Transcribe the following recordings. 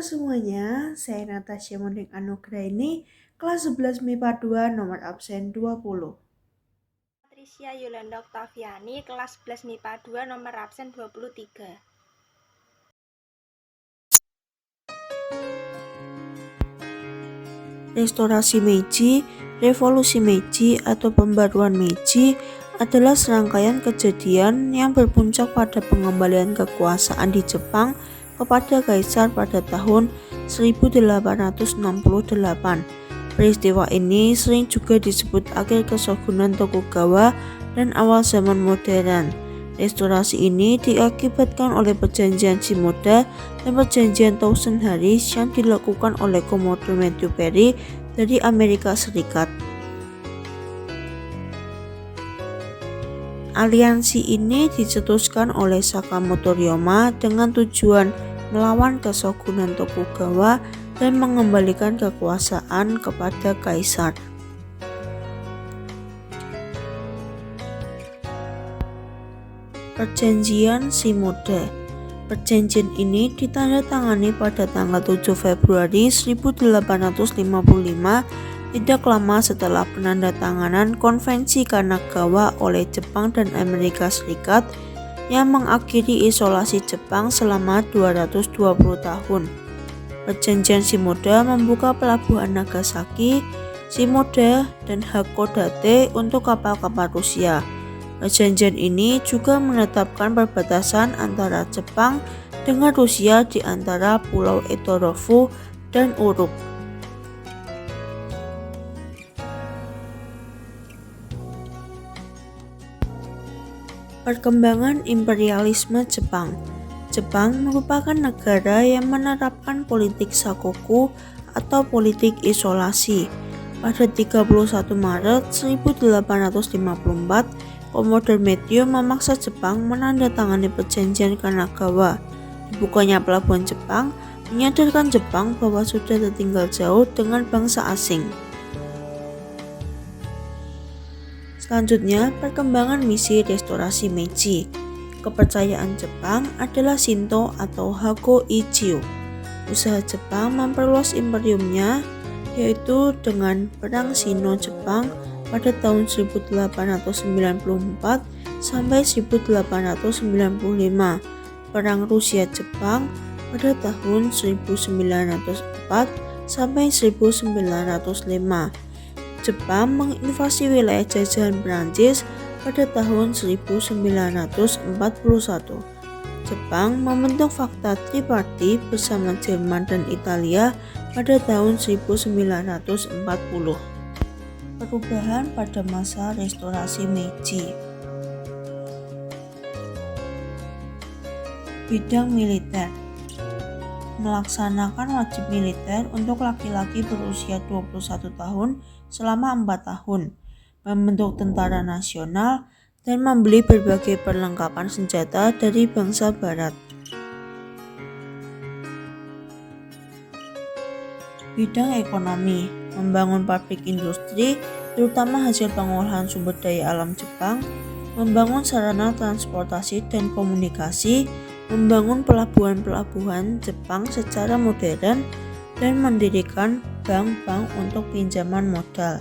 semuanya, saya Natasha Monik Anugraini, kelas 11 MIPA 2, nomor absen 20. Patricia Yolanda Oktaviani, kelas 11 MIPA 2, nomor absen 23. Restorasi Meiji, Revolusi Meiji atau Pembaruan Meiji adalah serangkaian kejadian yang berpuncak pada pengembalian kekuasaan di Jepang kepada Kaisar pada tahun 1868. Peristiwa ini sering juga disebut akhir Keshogunan Tokugawa dan awal zaman modern. Restorasi ini diakibatkan oleh perjanjian Shimoda dan perjanjian Thousand Harris yang dilakukan oleh Commodore Matthew Perry dari Amerika Serikat. Aliansi ini dicetuskan oleh Sakamoto Ryoma dengan tujuan melawan Keshogunan Tokugawa dan mengembalikan kekuasaan kepada kaisar. Perjanjian Shimoda. Perjanjian ini ditandatangani pada tanggal 7 Februari 1855, tidak lama setelah penandatanganan Konvensi Kanagawa oleh Jepang dan Amerika Serikat yang mengakhiri isolasi Jepang selama 220 tahun. Perjanjian Shimoda membuka pelabuhan Nagasaki, Shimoda, dan Hakodate untuk kapal-kapal Rusia. Perjanjian ini juga menetapkan perbatasan antara Jepang dengan Rusia di antara Pulau Etorofu dan Uruk. Perkembangan imperialisme Jepang. Jepang merupakan negara yang menerapkan politik sakoku atau politik isolasi. Pada 31 Maret 1854, Commodore Matthew memaksa Jepang menandatangani perjanjian Kanagawa. Dibukanya pelabuhan Jepang menyadarkan Jepang bahwa sudah tertinggal jauh dengan bangsa asing. Selanjutnya, perkembangan misi restorasi Meiji. Kepercayaan Jepang adalah Shinto atau Hako-ichio. Usaha Jepang memperluas imperiumnya, yaitu dengan Perang Sino-Jepang pada tahun 1894 sampai 1895, Perang Rusia-Jepang pada tahun 1904 sampai 1905. Jepang menginvasi wilayah jajahan Prancis pada tahun 1941. Jepang membentuk Fakta Triparti bersama Jerman dan Italia pada tahun 1940. Perubahan pada masa restorasi Meiji. Bidang militer. Melaksanakan wajib militer untuk laki-laki berusia 21 tahun selama 4 tahun, membentuk tentara nasional, dan membeli berbagai perlengkapan senjata dari bangsa barat. Bidang ekonomi, membangun pabrik industri, terutama hasil pengolahan sumber daya alam Jepang, membangun sarana transportasi dan komunikasi, membangun pelabuhan-pelabuhan Jepang secara modern, dan mendirikan bank-bank untuk pinjaman modal.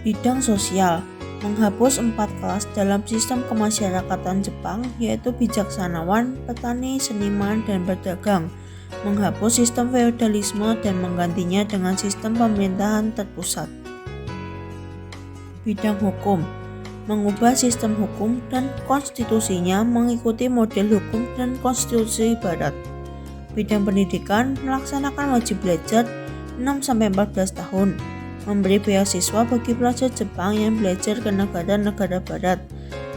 Bidang sosial, menghapus 4 kelas dalam sistem kemasyarakatan Jepang, yaitu bijaksanawan, petani, seniman, dan pedagang, menghapus sistem feodalisme dan menggantinya dengan sistem pemerintahan terpusat. Bidang hukum, mengubah sistem hukum dan konstitusinya mengikuti model hukum dan konstitusi barat. Bidang pendidikan, melaksanakan wajib belajar 6-14 tahun, memberi beasiswa bagi pelajar Jepang yang belajar ke negara-negara barat,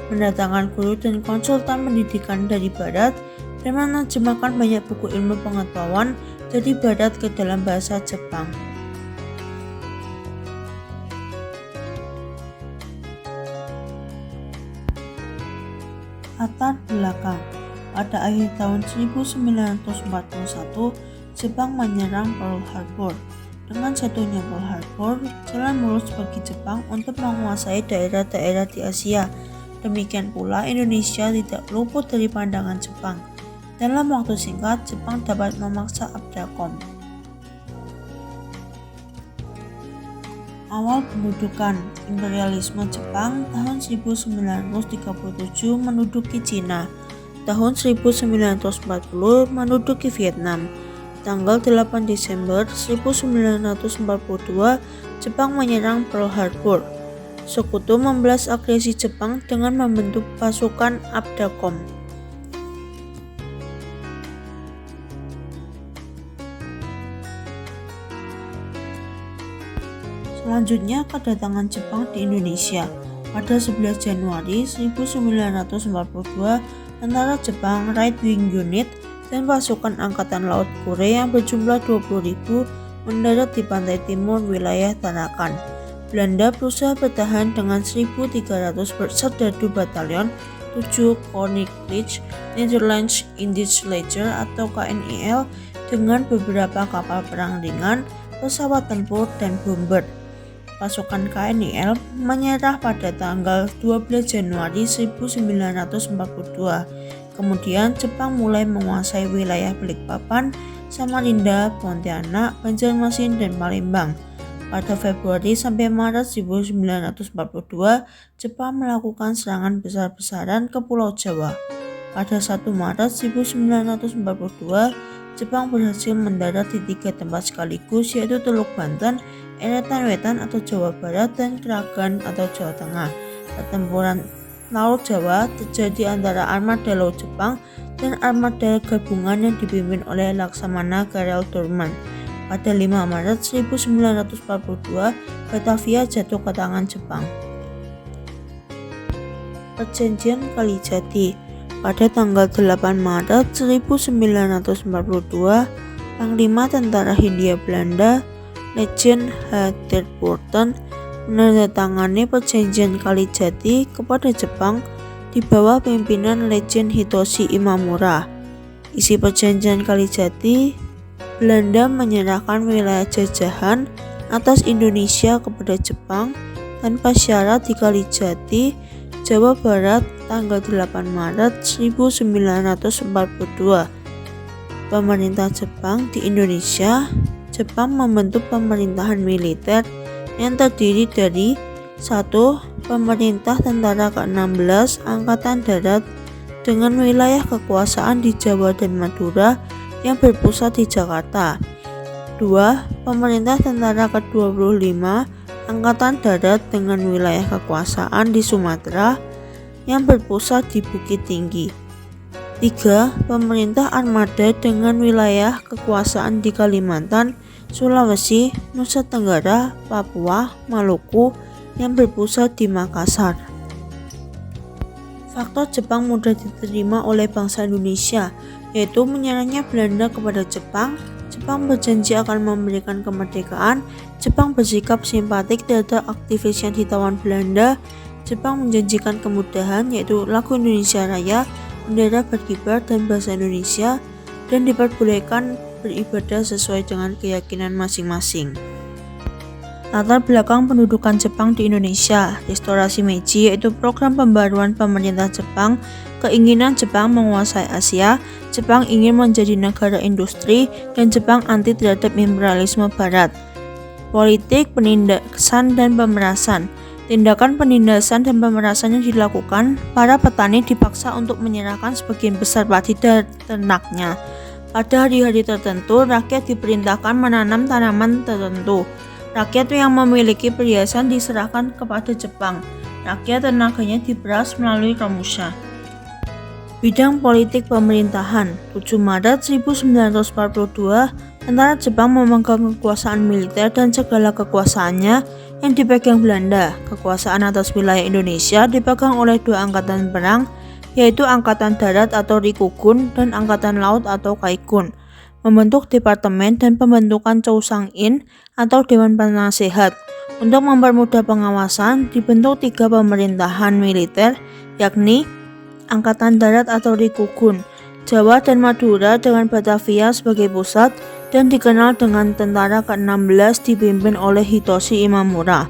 mendatangkan guru dan konsultan pendidikan dari barat, dan menerjemahkan banyak buku ilmu pengetahuan dari barat ke dalam bahasa Jepang. Latar belakang. Pada akhir tahun 1941, Jepang menyerang Pearl Harbor. Dengan jatuhnya Pearl Harbor, jalan mulus bagi Jepang untuk menguasai daerah-daerah di Asia. Demikian pula Indonesia tidak luput dari pandangan Jepang. Dalam waktu singkat, Jepang dapat memaksa Abdacom. Awal pendudukan imperialisme Jepang tahun 1937 menduduki Cina, tahun 1940 menduduki Vietnam. Tanggal 8 Desember 1942, Jepang menyerang Pearl Harbor. Sekutu membalas agresi Jepang dengan membentuk pasukan Abdacom. Selanjutnya, kedatangan Jepang di Indonesia. Pada 11 Januari 1942, tentara Jepang Right Wing Unit dan pasukan Angkatan Laut Korea yang berjumlah 20.000 mendarat di pantai timur wilayah Tarakan. Belanda berusaha bertahan dengan 1.300 serdadu batalion 7 Koninklijke Nederlandse Indische Leger atau KNIL dengan beberapa kapal perang ringan, pesawat tempur, dan bomber. Pasukan KNIL menyerah pada tanggal 12 Januari 1942. Kemudian Jepang mulai menguasai wilayah Balikpapan, Samarinda, Pontianak, Banjarmasin, dan Palembang. Pada Februari sampai Maret 1942, Jepang melakukan serangan besar-besaran ke Pulau Jawa. Pada 1 Maret 1942, Jepang berhasil mendarat di 3 tempat sekaligus, yaitu Teluk Banten, Eretan Wetan atau Jawa Barat, dan Kragan atau Jawa Tengah. Pertempuran Laut Jawa terjadi antara armada laut Jepang dan armada gabungan yang dipimpin oleh Laksamana Karel Doorman. Pada 5 Maret 1942, Batavia jatuh ke tangan Jepang. Perjanjian Kalijati. Pada tanggal 8 Maret 1942, Panglima Tentara Hindia Belanda Legend H. Terburten menandatangani Perjanjian Kalijati kepada Jepang di bawah pimpinan Legend Hitoshi Imamura. Isi Perjanjian Kalijati, Belanda menyerahkan wilayah jajahan atas Indonesia kepada Jepang tanpa syarat di Kalijati, Jawa Barat, tanggal 8 Maret 1942. Pemerintah Jepang di Indonesia. Jepang membentuk pemerintahan militer yang terdiri dari 1. Pemerintah Tentara ke-16 Angkatan Darat dengan wilayah kekuasaan di Jawa dan Madura yang berpusat di Jakarta. 2. Pemerintah Tentara ke-25 Angkatan Darat dengan wilayah kekuasaan di Sumatera yang berpusat di Bukit Tinggi. 3. Pemerintah Armada dengan wilayah kekuasaan di Kalimantan, Sulawesi, Nusa Tenggara, Papua, Maluku yang berpusat di Makassar. Faktor Jepang mudah diterima oleh bangsa Indonesia, yaitu menyerahnya Belanda kepada Jepang. Jepang berjanji akan memberikan kemerdekaan. Jepang bersikap simpatik terhadap aktivis yang ditawan Belanda. Jepang menjanjikan kemudahan, yaitu lagu Indonesia Raya, bendera berkibar, dan bahasa Indonesia, dan diperbolehkan beribadah sesuai dengan keyakinan masing-masing. Latar belakang pendudukan Jepang di Indonesia. Restorasi Meiji, yaitu program pembaruan pemerintah Jepang. Keinginan Jepang menguasai Asia. Jepang ingin menjadi negara industri, dan Jepang anti terhadap imperialisme Barat. Politik penindasan dan pemerasan. Tindakan penindasan dan pemerasan yang dilakukan, para petani dipaksa untuk menyerahkan sebagian besar padi dan ternaknya. Pada hari-hari tertentu, rakyat diperintahkan menanam tanaman tertentu. Rakyat yang memiliki perhiasan diserahkan kepada Jepang. Rakyat tenaganya diperas melalui Romusha. Bidang politik pemerintahan. 7 Maret 1942, tentara Jepang memegang kekuasaan militer dan segala kekuasaannya yang dipegang Belanda. Kekuasaan atas wilayah Indonesia dipegang oleh 2 angkatan perang, yaitu Angkatan Darat atau Rikugun dan Angkatan Laut atau Kaikun. Membentuk departemen dan pembentukan Chousang-in atau Dewan Penasehat. Untuk mempermudah pengawasan, dibentuk 3 pemerintahan militer, yakni Angkatan Darat atau Rikugun, Jawa dan Madura dengan Batavia sebagai pusat, dan dikenal dengan Tentara ke-16 dipimpin oleh Hitoshi Imamura.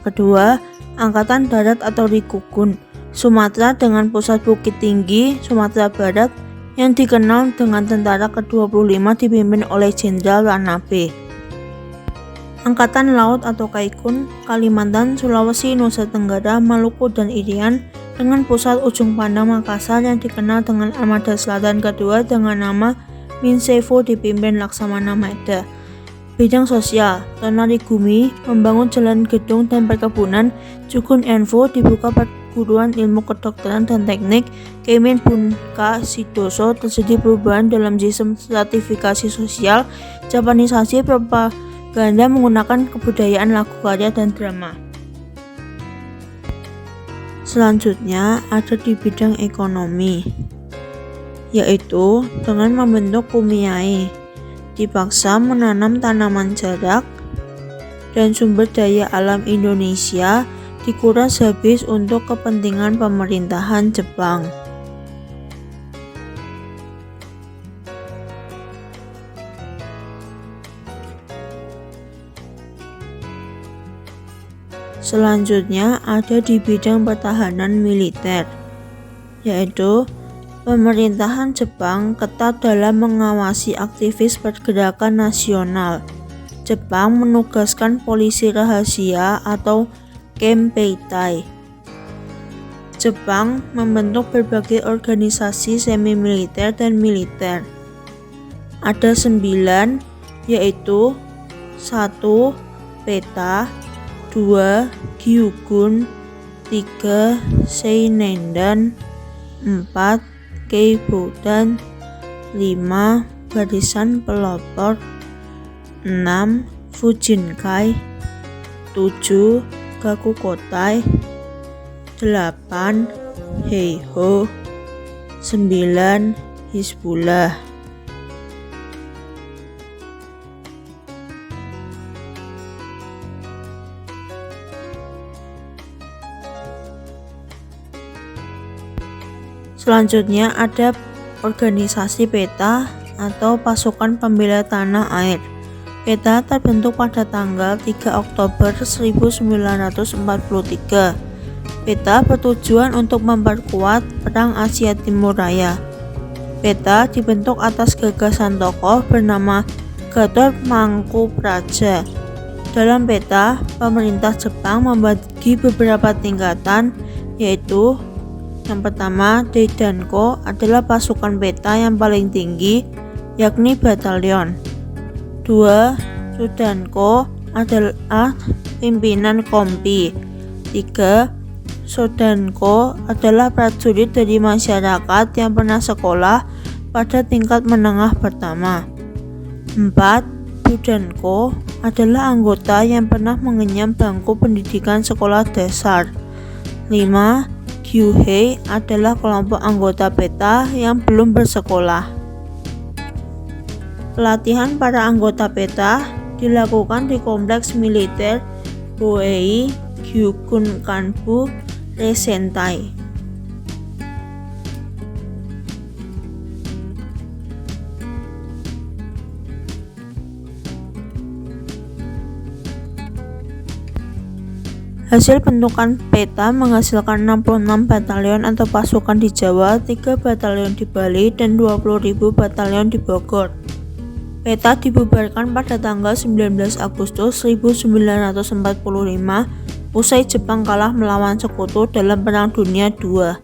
Kedua, Angkatan Darat atau Rikukun Sumatera dengan pusat Bukit Tinggi, Sumatera Barat yang dikenal dengan Tentara ke-25 dipimpin oleh Jenderal Ranabe. Angkatan Laut atau Kaikun Kalimantan, Sulawesi, Nusa Tenggara, Maluku, dan Irian dengan pusat ujung pandang Makassar yang dikenal dengan Armada Selatan Kedua dengan nama Minsevo dipimpin Laksamana Maeda. Bidang sosial, Tonari Gumi membangun jalan, gedung, dan perkebunan. Jugun Envo dibuka perguruan ilmu kedokteran dan teknik. Kemin Bunka Sidoso terjadi perubahan dalam sistem stratifikasi sosial. Japanisasi propaganda menggunakan kebudayaan lagu karya dan drama. Selanjutnya ada di bidang ekonomi, yaitu dengan membentuk Kumiai, dipaksa menanam tanaman jarak, dan sumber daya alam Indonesia dikuras habis untuk kepentingan pemerintahan Jepang. Selanjutnya ada di bidang pertahanan militer, yaitu pemerintahan Jepang ketat dalam mengawasi aktivis pergerakan nasional. Jepang menugaskan polisi rahasia atau Kempeitai. Jepang membentuk berbagai organisasi semi-militer dan militer. Ada 9, yaitu 1. PETA, 2. Gyugun, 3. Seinendan, 4. Keibodan, 5. Barisan Pelopor, 6. Fujinkai, 7. Gakukotai, 8. Heiho, 9. Hizbullah. Selanjutnya ada organisasi PETA atau Pasukan Pembela Tanah Air. PETA terbentuk pada tanggal 3 Oktober 1943. PETA bertujuan untuk memperkuat Perang Asia Timur Raya. PETA dibentuk atas gagasan tokoh bernama Gatot Mangkupraja. Dalam PETA, pemerintah Jepang membagi beberapa tingkatan, yaitu yang pertama, Daidanko adalah pasukan PETA yang paling tinggi, yakni batalion. 2. Sudanko adalah pimpinan kompi. 3. Sodanko adalah prajurit dari masyarakat yang pernah sekolah pada tingkat menengah pertama. 4. Budanko adalah anggota yang pernah mengenyam bangku pendidikan sekolah dasar. 5. Gyuhei adalah kelompok anggota PETA yang belum bersekolah. Pelatihan para anggota PETA dilakukan di kompleks militer Boei Gyugunkanbu Reisentai. Hasil bentukan PETA menghasilkan 66 batalion atau pasukan di Jawa, 3 batalion di Bali, dan 20.000 batalion di Bogor. PETA dibubarkan pada tanggal 19 Agustus 1945 usai Jepang kalah melawan sekutu dalam Perang Dunia II.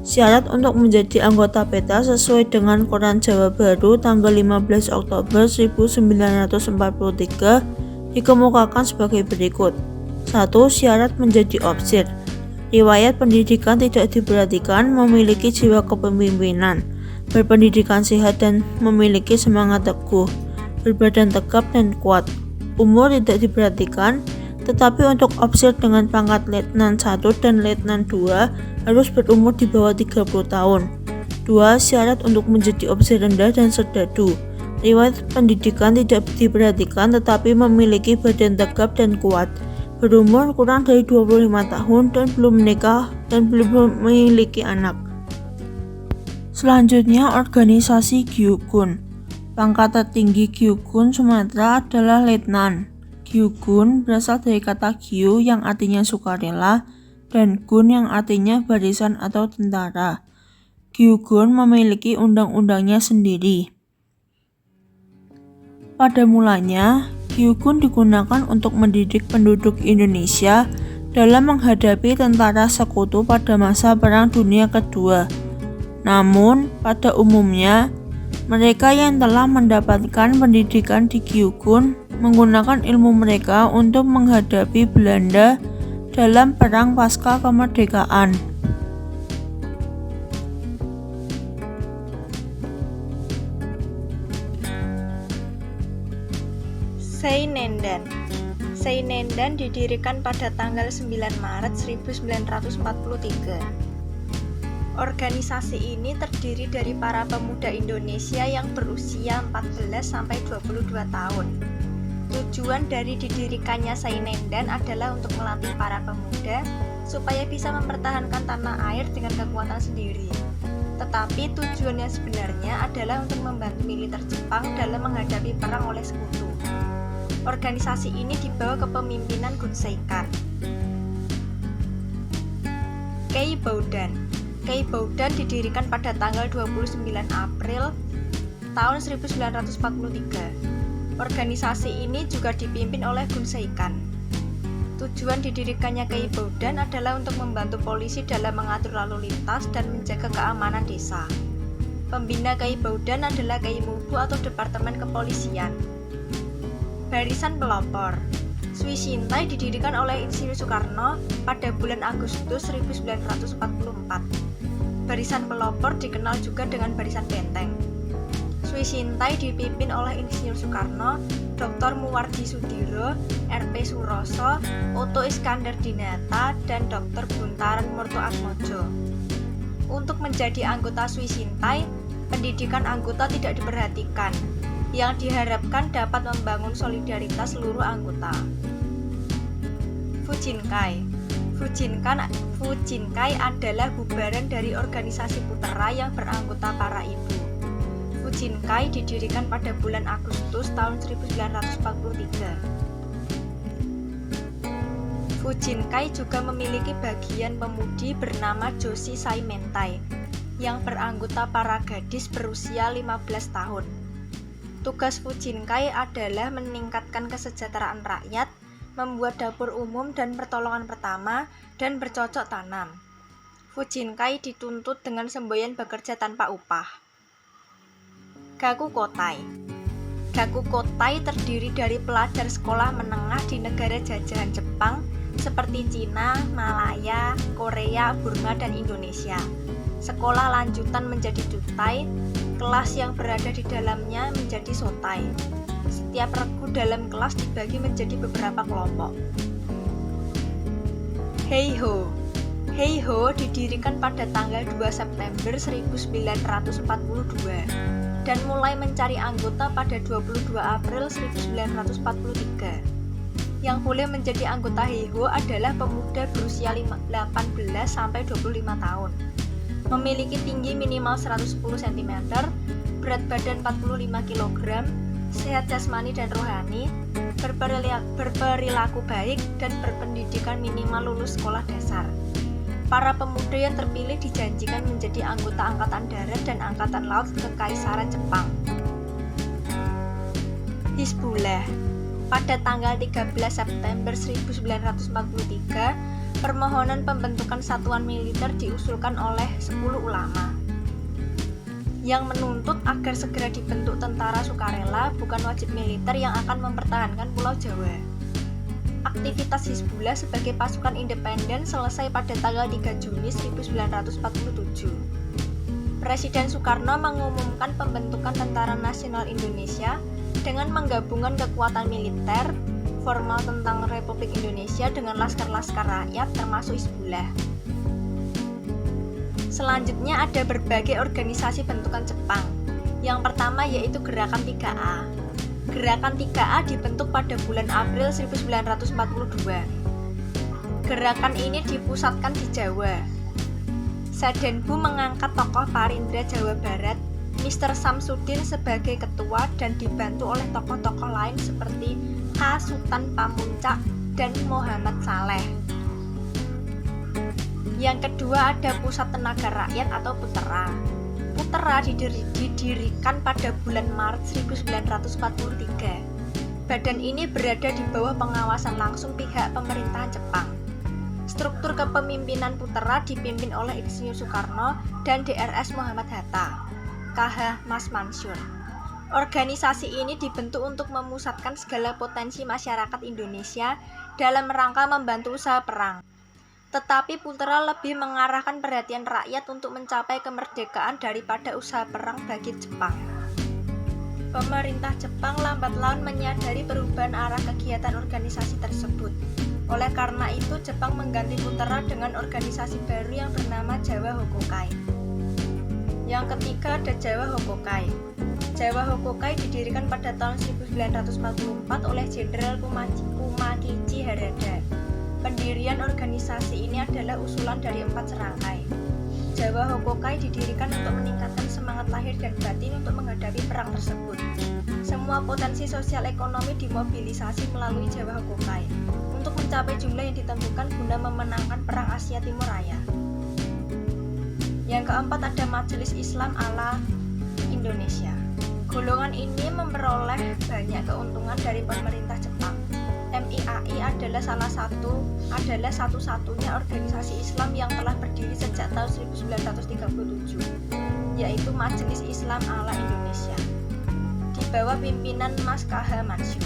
Syarat untuk menjadi anggota PETA sesuai dengan Koran Jawa Baru tanggal 15 Oktober 1943 dikemukakan sebagai berikut. 1. Syarat menjadi opsir. Riwayat pendidikan tidak diperhatikan, memiliki jiwa kepemimpinan, berpendidikan sehat dan memiliki semangat teguh, berbadan tegap dan kuat. Umur tidak diperhatikan, tetapi untuk opsir dengan pangkat Letnan 1 dan Letnan 2 harus berumur di bawah 30 tahun. 2. Syarat untuk menjadi opsir rendah dan serdadu. Riwayat pendidikan tidak diperhatikan tetapi memiliki badan tegap dan kuat, berumur kurang dari 25 tahun dan belum menikah dan belum memiliki anak. Selanjutnya organisasi Gyugun. Pangkat tertinggi Gyugun Sumatera adalah Letnan. Gyugun berasal dari kata Gyu yang artinya sukarela dan Gun yang artinya barisan atau tentara. Gyugun memiliki undang-undangnya sendiri. Pada mulanya, Gyugun digunakan untuk mendidik penduduk Indonesia dalam menghadapi tentara sekutu pada masa Perang Dunia Kedua. Namun, pada umumnya, mereka yang telah mendapatkan pendidikan di Gyugun menggunakan ilmu mereka untuk menghadapi Belanda dalam Perang Pasca Kemerdekaan. Seinendan. Seinendan didirikan pada tanggal 9 Maret 1943. Organisasi ini terdiri dari para pemuda Indonesia yang berusia 14-22 tahun. Tujuan dari didirikannya Seinendan adalah untuk melatih para pemuda supaya bisa mempertahankan tanah air dengan kekuatan sendiri. Tetapi tujuan yang sebenarnya adalah untuk membantu militer Jepang dalam menghadapi perang oleh sekutu. Organisasi ini dibawa kepemimpinan Gun Seikan. Kei Boudan. Kei Boudan didirikan pada tanggal 29 April tahun 1943. Organisasi ini juga dipimpin oleh Gun Seikan. Tujuan didirikannya Kei Boudan adalah untuk membantu polisi dalam mengatur lalu lintas dan menjaga keamanan desa. Pembina Kei Boudan adalah Kei Mubu atau Departemen Kepolisian. Barisan Pelopor. Swi Shintai didirikan oleh Insinyur Soekarno pada bulan Agustus 1944. Barisan Pelopor dikenal juga dengan Barisan Benteng. Swi Shintai dipimpin oleh Insinyur Soekarno, Dr. Muwardi Sudiro, R.P. Suroso, Oto Iskandar Dinata, dan Dr. Buntaran Murtoatmojo. Untuk menjadi anggota Swi Shintai, pendidikan anggota tidak diperhatikan, yang diharapkan dapat membangun solidaritas seluruh anggota. Fujinkai. Fujinkai adalah bubaran dari organisasi putera yang beranggota para ibu. Fujinkai didirikan pada bulan Agustus tahun 1943. Fujinkai juga memiliki bagian pemudi bernama Joshi Saimentai yang beranggota para gadis berusia 15 tahun. Tugas Fujinkai adalah meningkatkan kesejahteraan rakyat, membuat dapur umum dan pertolongan pertama, dan bercocok tanam. Fujinkai dituntut dengan semboyan bekerja tanpa upah. Gakukotai. Gakukotai terdiri dari pelajar sekolah menengah di negara jajahan Jepang seperti Cina, Malaya, Korea, Burma, dan Indonesia. Sekolah lanjutan menjadi Jutai, kelas yang berada di dalamnya menjadi Sotai. Setiap regu dalam kelas dibagi menjadi beberapa kelompok. Heiho. Heiho didirikan pada tanggal 2 September 1942 dan mulai mencari anggota pada 22 April 1943. Yang boleh menjadi anggota Heiho adalah pemuda berusia 18 sampai 25 tahun. Memiliki tinggi minimal 110 cm, berat badan 45 kg, sehat jasmani dan rohani, berperilaku baik, dan berpendidikan minimal lulus sekolah dasar. Para pemuda yang terpilih dijanjikan menjadi anggota Angkatan Darat dan Angkatan Laut Kekaisaran Jepang. Hizbullah. Pada tanggal 13 September 1943, permohonan pembentukan satuan militer diusulkan oleh 10 ulama yang menuntut agar segera dibentuk tentara sukarela bukan wajib militer yang akan mempertahankan Pulau Jawa. Aktivitas Hizbullah sebagai pasukan independen selesai pada tanggal 3 Juni 1947. Presiden Soekarno mengumumkan pembentukan Tentara Nasional Indonesia dengan menggabungkan kekuatan militer formal tentang Republik Indonesia dengan laskar-laskar rakyat termasuk Hizbullah. Selanjutnya ada berbagai organisasi bentukan Jepang. Yang pertama yaitu Gerakan 3A. Gerakan 3A dibentuk pada bulan April 1942. Gerakan ini dipusatkan di Jawa. Sadenbu mengangkat tokoh Parindra Jawa Barat Mr. Samsudin sebagai ketua dan dibantu oleh tokoh-tokoh lain seperti K. Sultan Pamuntjak dan Muhammad Saleh. Yang kedua ada Pusat Tenaga Rakyat atau Putera. Putera didirikan pada bulan Maret 1943. Badan ini berada di bawah pengawasan langsung pihak pemerintahan Jepang. Struktur kepemimpinan Putera dipimpin oleh Insinyur Soekarno dan DRS Muhammad Hatta, KH Mas Mansur. Organisasi ini dibentuk untuk memusatkan segala potensi masyarakat Indonesia dalam rangka membantu usaha perang. Tetapi Putera lebih mengarahkan perhatian rakyat untuk mencapai kemerdekaan daripada usaha perang bagi Jepang. Pemerintah Jepang lambat laun menyadari perubahan arah kegiatan organisasi tersebut. Oleh karena itu, Jepang mengganti Putera dengan organisasi baru yang bernama Jawa Hokokai. Yang ketiga ada Jawa Hokokai. Jawa Hokokai didirikan pada tahun 1944 oleh Jenderal Kumakichi Harada. Pendirian organisasi ini adalah usulan dari 4 serangkai. Jawa Hokokai didirikan untuk meningkatkan semangat lahir dan batin untuk menghadapi perang tersebut. Semua potensi sosial ekonomi dimobilisasi melalui Jawa Hokokai untuk mencapai jumlah yang ditentukan guna memenangkan perang Asia Timur Raya. Yang keempat ada Majelis Islam ala Indonesia. Golongan ini memperoleh banyak keuntungan dari pemerintah Jepang. MIAI adalah satu-satunya organisasi Islam yang telah berdiri sejak tahun 1937, yaitu Majelis Islam ala Indonesia, di bawah pimpinan Mas KH Mansur.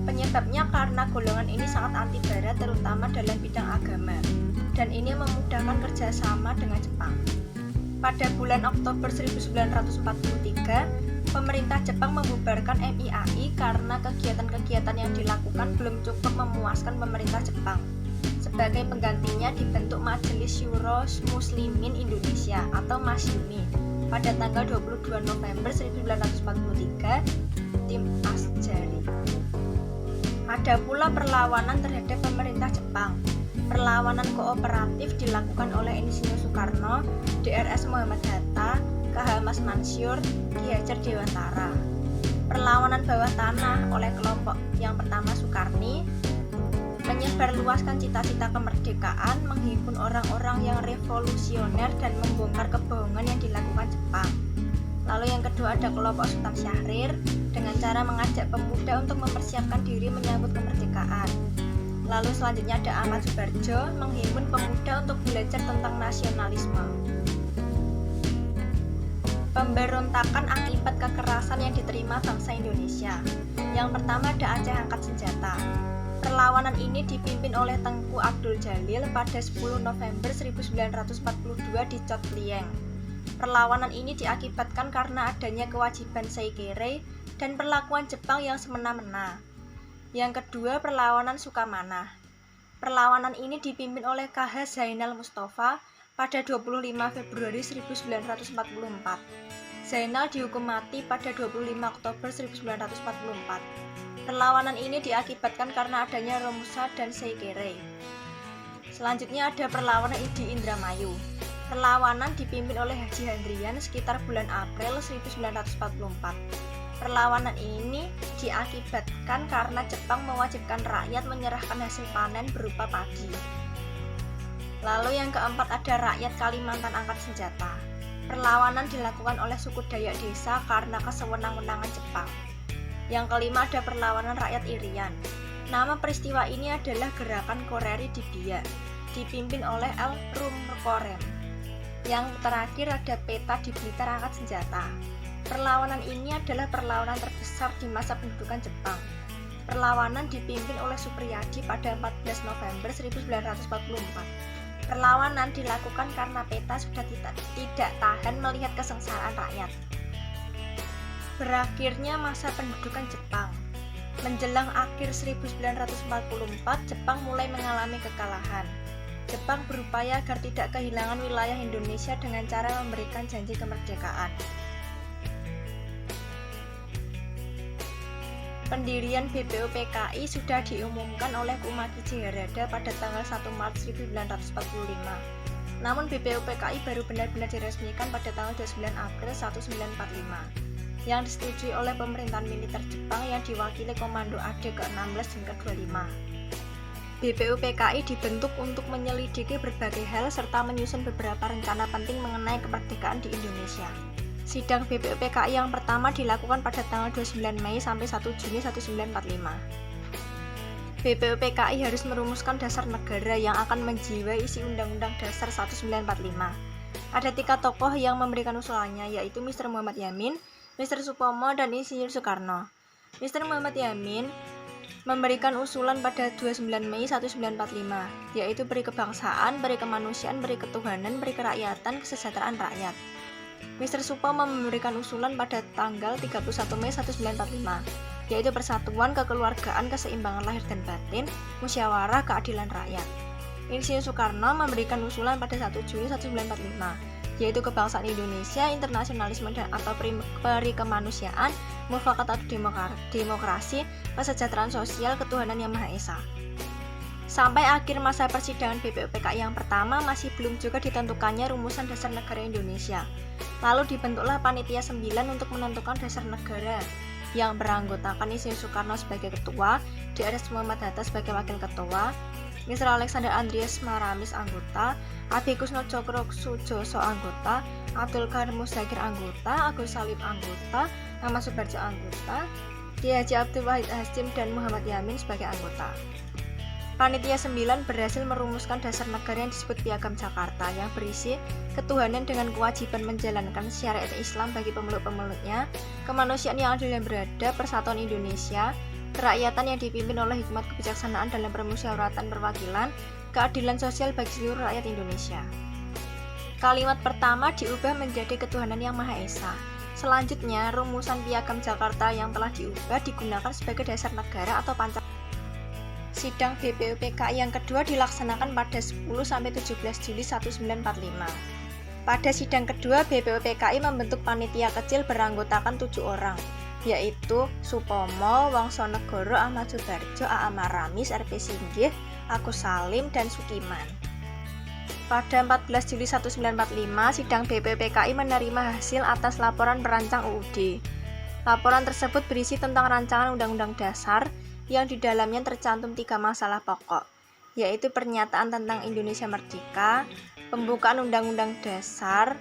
Penyebabnya karena golongan ini sangat anti barat terutama dalam bidang agama, dan ini memudahkan kerjasama dengan Jepang. Pada bulan Oktober 1943, pemerintah Jepang membubarkan MIAI karena kegiatan-kegiatan yang dilakukan belum cukup memuaskan pemerintah Jepang. Sebagai penggantinya dibentuk Majelis Syuro Muslimin Indonesia atau MASYUMI pada tanggal 22 November 1943, tim Asjari. Ada pula perlawanan terhadap pemerintah Jepang. Perlawanan kooperatif dilakukan oleh Insinyur Soekarno, DRS Muhammad Hatta, KH Mas Mansur, Ki Hajar Dewantara. Perlawanan bawah tanah oleh kelompok yang pertama Soekarni, menyebarluaskan cita-cita kemerdekaan, menghimpun orang-orang yang revolusioner dan membongkar kebohongan yang dilakukan Jepang. Lalu yang kedua ada kelompok Sultan Syahrir dengan cara mengajak pemuda untuk mempersiapkan diri menyambut kemerdekaan. Lalu selanjutnya ada Ahmad Subarjo menghimpun pemuda untuk belajar tentang nasionalisme. Pemberontakan akibat kekerasan yang diterima bangsa Indonesia. Yang pertama ada Aceh Angkat Senjata. Perlawanan ini dipimpin oleh Tengku Abdul Jalil pada 10 November 1942 di Chot Lieng. Perlawanan ini diakibatkan karena adanya kewajiban Seikere dan perlakuan Jepang yang semena-mena. Yang kedua, perlawanan Sukamana. Perlawanan ini dipimpin oleh KH Zainal Mustafa pada 25 Februari 1944. Zainal dihukum mati pada 25 Oktober 1944. Perlawanan ini diakibatkan karena adanya Romusa dan Seikere. Selanjutnya ada perlawanan di Indramayu. Perlawanan dipimpin oleh Haji Handrian sekitar bulan April 1944. Perlawanan ini diakibatkan karena Jepang mewajibkan rakyat menyerahkan hasil panen berupa padi. Lalu yang keempat ada rakyat Kalimantan Angkat Senjata. Perlawanan dilakukan oleh suku Dayak Desa karena kesewenang-wenangan Jepang. Yang kelima ada perlawanan rakyat Irian. Nama peristiwa ini adalah Gerakan Koreri di Biak, dipimpin oleh L. Rumkorem. Yang terakhir ada Peta di Blitar Angkat Senjata. Perlawanan ini adalah perlawanan terbesar di masa pendudukan Jepang. Perlawanan dipimpin oleh Supriyadi pada 14 November 1944. Perlawanan dilakukan karena Peta sudah tidak tahan melihat kesengsaraan rakyat. Berakhirnya masa pendudukan Jepang. Menjelang akhir 1944, Jepang mulai mengalami kekalahan. Jepang berupaya agar tidak kehilangan wilayah Indonesia dengan cara memberikan janji kemerdekaan. Pendirian BPUPKI sudah diumumkan oleh Kumakichi Harada pada tanggal 1 Maret 1945. Namun BPUPKI baru benar-benar diresmikan pada tanggal 29 April 1945 yang disetujui oleh pemerintahan militer Jepang yang diwakili Komando AD ke-16 dan ke-25. BPUPKI dibentuk untuk menyelidiki berbagai hal serta menyusun beberapa rencana penting mengenai kemerdekaan di Indonesia. Sidang BPUPKI yang pertama dilakukan pada tanggal 29 Mei sampai 1 Juni 1945. BPUPKI harus merumuskan dasar negara yang akan menjiwai isi Undang-Undang Dasar 1945. Ada 3 tokoh yang memberikan usulannya, yaitu Mr. Muhammad Yamin, Mr. Supomo, dan Insinyur Soekarno. Mr. Muhammad Yamin memberikan usulan pada 29 Mei 1945, yaitu beri kebangsaan, beri kemanusiaan, beri ketuhanan, beri kerakyatan, kesejahteraan rakyat. Mr. Supomo memberikan usulan pada tanggal 31 Mei 1945, yaitu persatuan, kekeluargaan, keseimbangan lahir dan batin, musyawarah, keadilan rakyat. Insinyur Soekarno memberikan usulan pada 1 Juli 1945, yaitu kebangsaan Indonesia, internasionalisme dan atau peri kemanusiaan, mufakat atau demokrasi, kesejahteraan sosial, ketuhanan yang Maha Esa. Sampai akhir masa persidangan BPUPKI yang pertama masih belum juga ditentukannya rumusan dasar negara Indonesia. Lalu dibentuklah Panitia 9 untuk menentukan dasar negara yang beranggotakan Insinyur Soekarno sebagai ketua, Drs. Muhammad Hatta sebagai wakil ketua, Mr. Alexander Andreas Maramis anggota, Abi Kusno Cokro Sujoso anggota, Abdul Karim Muzakir anggota, Agus Salim anggota, Ahmad Subarjo anggota, Kiai Haji Abdul Wahid Hasyim dan Muhammad Yamin sebagai anggota. Panitia 9 berhasil merumuskan dasar negara yang disebut Piagam Jakarta yang berisi ketuhanan dengan kewajiban menjalankan syariat Islam bagi pemeluk-pemeluknya, kemanusiaan yang adil dan beradab, persatuan Indonesia, kerakyatan yang dipimpin oleh hikmat kebijaksanaan dalam permusyawaratan perwakilan, keadilan sosial bagi seluruh rakyat Indonesia. Kalimat pertama diubah menjadi ketuhanan yang Maha Esa. Selanjutnya, rumusan Piagam Jakarta yang telah diubah digunakan sebagai dasar negara atau Pancasila. Sidang BPUPKI yang kedua dilaksanakan pada 10-17 Juli 1945. Pada sidang kedua, BPUPKI membentuk panitia kecil beranggotakan 7 orang, yaitu Supomo, Wongsonegoro, Ahmad Subarjo, A.A. Maramis, R.P. Singgih, Agus Salim, dan Sukiman. Pada 14 Juli 1945, sidang BPUPKI menerima hasil atas laporan perancang UUD. Laporan tersebut berisi tentang rancangan Undang-Undang Dasar yang di dalamnya tercantum 3 masalah pokok, yaitu pernyataan tentang Indonesia Merdeka, pembukaan Undang-Undang Dasar,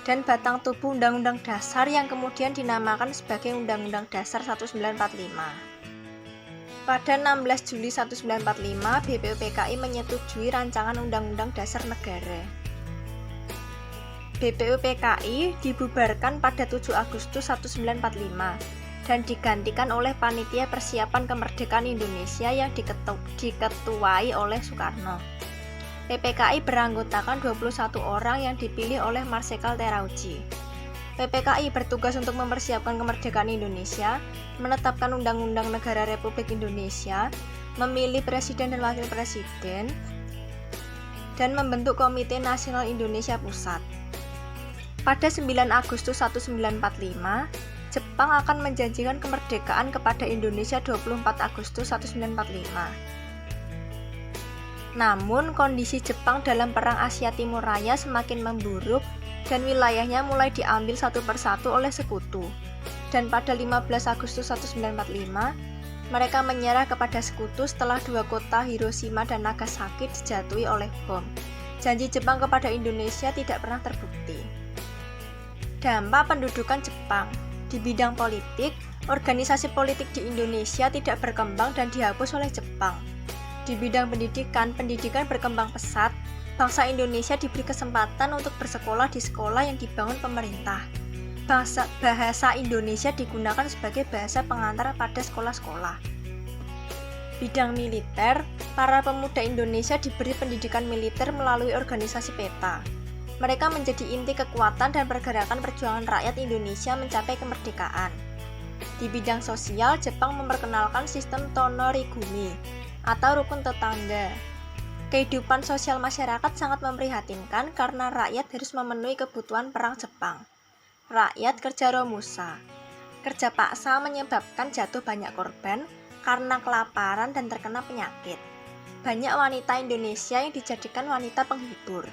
dan batang tubuh Undang-Undang Dasar yang kemudian dinamakan sebagai Undang-Undang Dasar 1945. Pada 16 Juli 1945, BPUPKI menyetujui rancangan Undang-Undang Dasar Negara. BPUPKI dibubarkan pada 7 Agustus 1945 dan digantikan oleh Panitia Persiapan Kemerdekaan Indonesia yang diketuai oleh Soekarno. PPKI beranggotakan 21 orang yang dipilih oleh Marsikal Terauchi. PPKI bertugas untuk mempersiapkan kemerdekaan Indonesia, menetapkan Undang-Undang Negara Republik Indonesia, memilih Presiden dan Wakil Presiden, dan membentuk Komite Nasional Indonesia Pusat. Pada 9 Agustus 1945, Jepang akan menjanjikan kemerdekaan kepada Indonesia 24 Agustus 1945. Namun, kondisi Jepang dalam Perang Asia Timur Raya semakin memburuk dan wilayahnya mulai diambil satu persatu oleh sekutu. Dan pada 15 Agustus 1945, mereka menyerah kepada sekutu setelah 2 kota Hiroshima dan Nagasaki dijatuhi oleh bom. Janji Jepang kepada Indonesia tidak pernah terbukti. Dampak pendudukan Jepang. Di bidang politik, organisasi politik di Indonesia tidak berkembang dan dihapus oleh Jepang. Di bidang pendidikan, pendidikan berkembang pesat. Bangsa Indonesia diberi kesempatan untuk bersekolah di sekolah yang dibangun pemerintah. Bahasa Indonesia digunakan sebagai bahasa pengantar pada sekolah-sekolah. Bidang militer, para pemuda Indonesia diberi pendidikan militer melalui organisasi PETA. Mereka menjadi inti kekuatan dan pergerakan perjuangan rakyat Indonesia mencapai kemerdekaan. Di bidang sosial, Jepang memperkenalkan sistem Tonorigumi atau rukun tetangga. Kehidupan sosial masyarakat sangat memprihatinkan karena rakyat harus memenuhi kebutuhan perang Jepang. Rakyat kerja romusa. Kerja paksa menyebabkan jatuh banyak korban karena kelaparan dan terkena penyakit. Banyak wanita Indonesia yang dijadikan wanita penghibur.